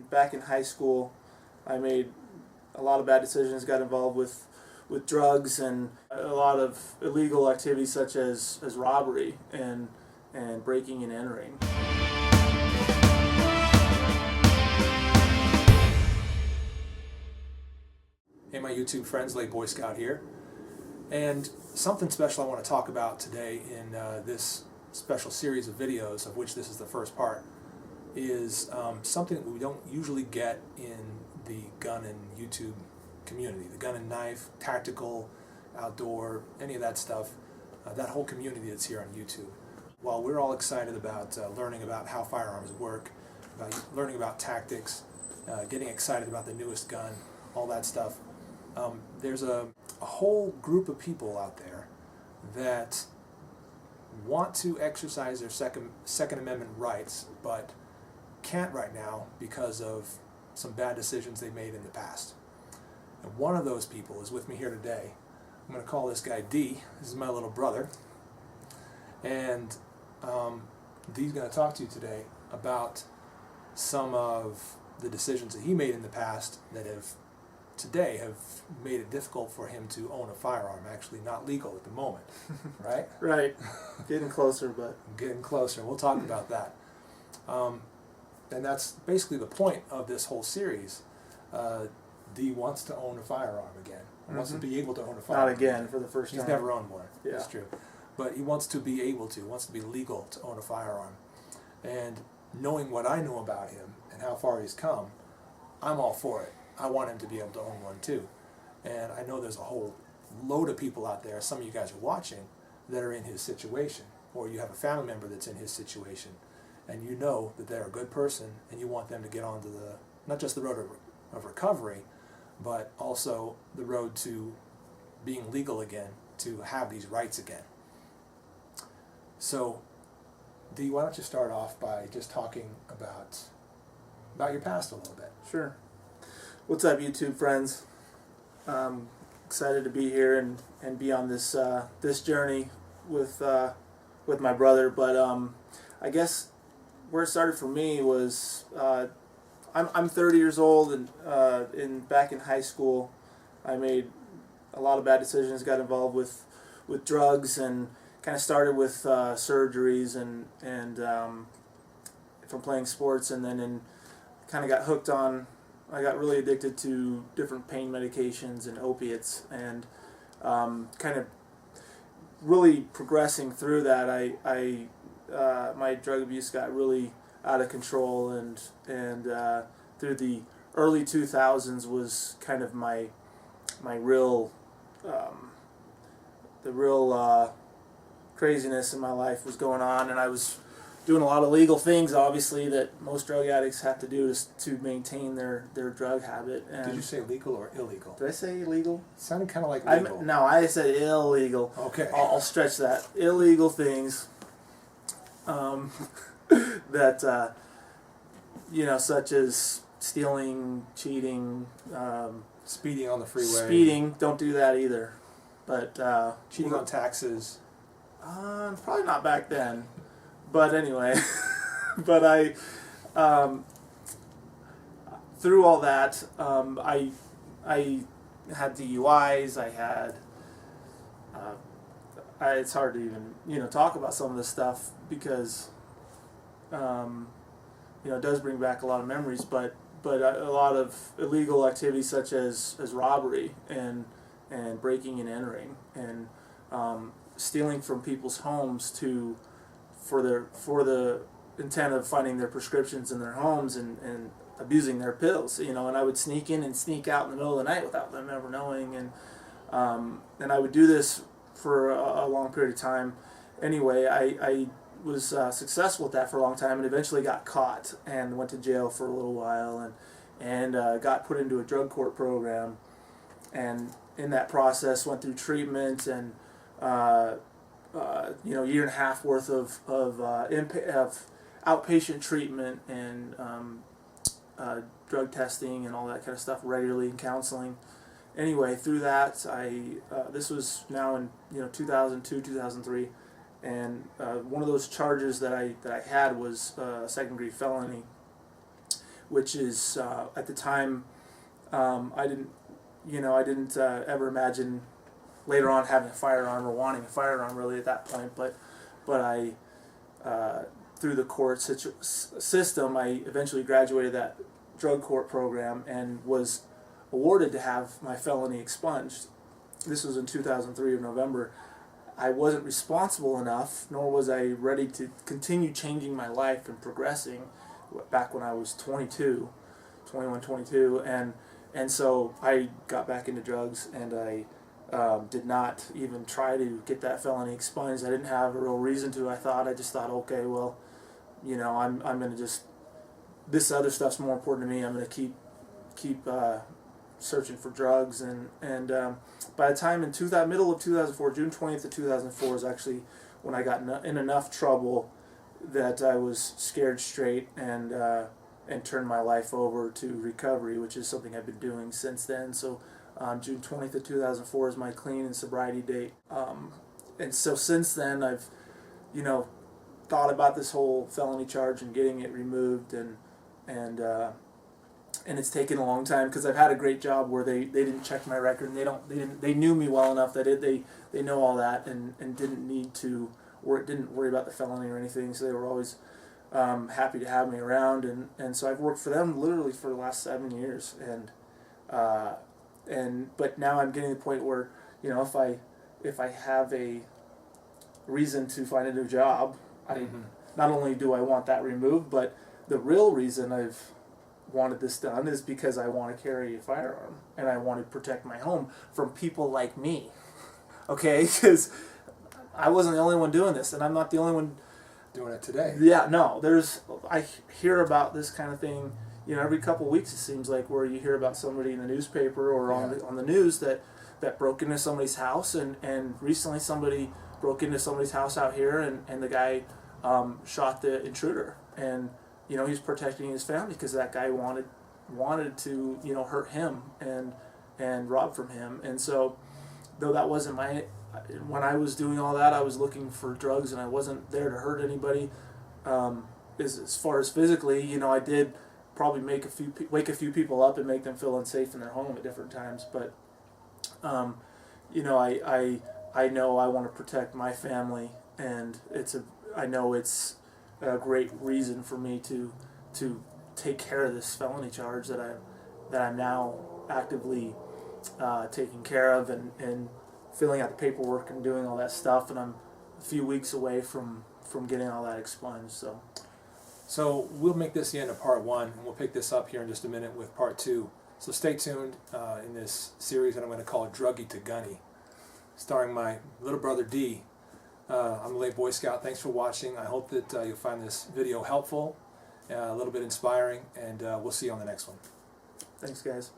back in high school, I made a lot of bad decisions, got involved with drugs and a lot of illegal activities such as robbery and breaking and entering. Hey my YouTube friends, Late Boy Scout here. And something special I want to talk about today in this special series of videos, of which this is the first part, is something that we don't usually get in the gun and YouTube community. The gun and knife, tactical, outdoor, any of that stuff, that whole community that's here on YouTube. While we're all excited about learning about how firearms work, about learning about tactics, getting excited about the newest gun, all that stuff, there's a whole group of people out there that want to exercise their Second Amendment rights, but can't right now because of some bad decisions they made in the past. And one of those people is with me here today. I'm going to call this guy D. This is my little brother. And D's going to talk to you today about some of the decisions that he made in the past that have made it difficult for him to own a firearm. Actually not legal at the moment, right? Right. Getting closer, but... Getting closer. We'll talk about that. And that's basically the point of this whole series. D wants to own a firearm again. He wants to be able to own a firearm. Not again, for the first time. He's never owned one. Yeah. That's true. But he wants to be able to, wants to be legal to own a firearm. And knowing what I know about him and how far he's come, I'm all for it. I want him to be able to own one too. And I know there's a whole load of people out there, some of you guys are watching, that are in his situation. Or you have a family member that's in his situation. And you know that they're a good person and you want them to get onto the, not just the road of recovery, but also the road to being legal again, to have these rights again. So, D, why don't you start off by just talking about your past a little bit? Sure. What's up, YouTube friends? Excited to be here and be on this this journey with my brother. But I guess where it started for me was I'm 30 years old, and back in high school, I made a lot of bad decisions. Got involved with drugs and kind of started with surgeries and from playing sports, and then kind of got hooked on. I got really addicted to different pain medications and opiates, and kind of really progressing through that, my drug abuse got really out of control, and through the early 2000s was kind of my real the real craziness in my life was going on, and I was doing a lot of legal things, obviously, that most drug addicts have to do to maintain their drug habit. And did you say legal or illegal? Did I say illegal? It sounded kind of like legal. No, I said illegal. Okay. I'll stretch that. Illegal things that, such as stealing, cheating, speeding on the freeway. Speeding, don't do that either. But cheating on taxes. Probably not back then. But anyway, but I, through all that, I had DUIs. I had, it's hard to even talk about some of this stuff because, it does bring back a lot of memories. But a lot of illegal activities such as robbery and breaking and entering and stealing from people's homes for the intent of finding their prescriptions in their homes and abusing their pills, and I would sneak in and sneak out in the middle of the night without them ever knowing, and I would do this for a long period of time. Anyway, I was successful at that for a long time and eventually got caught and went to jail for a little while and got put into a drug court program, and in that process went through treatment and year and a half worth of outpatient treatment and drug testing and all that kind of stuff regularly, and counseling. Anyway, through that, this was now in 2002, 2003, and one of those charges that I had was a second-degree felony, which is at the time I didn't ever imagine later on having a firearm or wanting a firearm really at that point, but I through the court system I eventually graduated that drug court program and was awarded to have my felony expunged. This was in 2003 of November. I wasn't responsible enough, nor was I ready to continue changing my life and progressing back when I was 21, 22, and so I got back into drugs, and I did not even try to get that felony expunged. I didn't have a real reason to. I just thought, okay, well, I'm going to just, this other stuff's more important to me. I'm going to keep searching for drugs, and by the time in middle of 2004, June 20th of 2004 is actually when I got in enough trouble that I was scared straight and turned my life over to recovery, which is something I've been doing since then. So June 20th of 2004 is my clean and sobriety date, and so since then I've thought about this whole felony charge and getting it removed, and it's taken a long time because I've had a great job where they didn't check my record, and they knew me well enough that they know all that and didn't need to, or didn't worry about the felony or anything, so they were always happy to have me around, and so I've worked for them literally for the last 7 years, but now I'm getting to the point where if I have a reason to find a new job, not only do I want that removed, but the real reason I've wanted this done is because I want to carry a firearm and I want to protect my home from people like me. Okay, because I wasn't the only one doing this, and I'm not the only one doing it today. Yeah, no, I hear about this kind of thing, every couple of weeks it seems like, where you hear about somebody in the newspaper or on the news that broke into somebody's house, and recently somebody broke into somebody's house out here, and the guy shot the intruder, and he's protecting his family because that guy wanted to hurt him and rob from him. And so though that wasn't when I was doing all that, I was looking for drugs and I wasn't there to hurt anybody. As far as physically, I did probably wake a few people up and make them feel unsafe in their home at different times, but I know I want to protect my family, and I know it's a great reason for me to take care of this felony charge that I'm now actively taking care of and filling out the paperwork and doing all that stuff, and I'm a few weeks away from getting all that expunged. So we'll make this the end of part 1, and we'll pick this up here in just a minute with part 2. So stay tuned in this series that I'm going to call Druggie to Gunnie, starring my little brother D. I'm a late Boy Scout. Thanks for watching. I hope that you'll find this video helpful, a little bit inspiring, and we'll see you on the next one. Thanks, guys.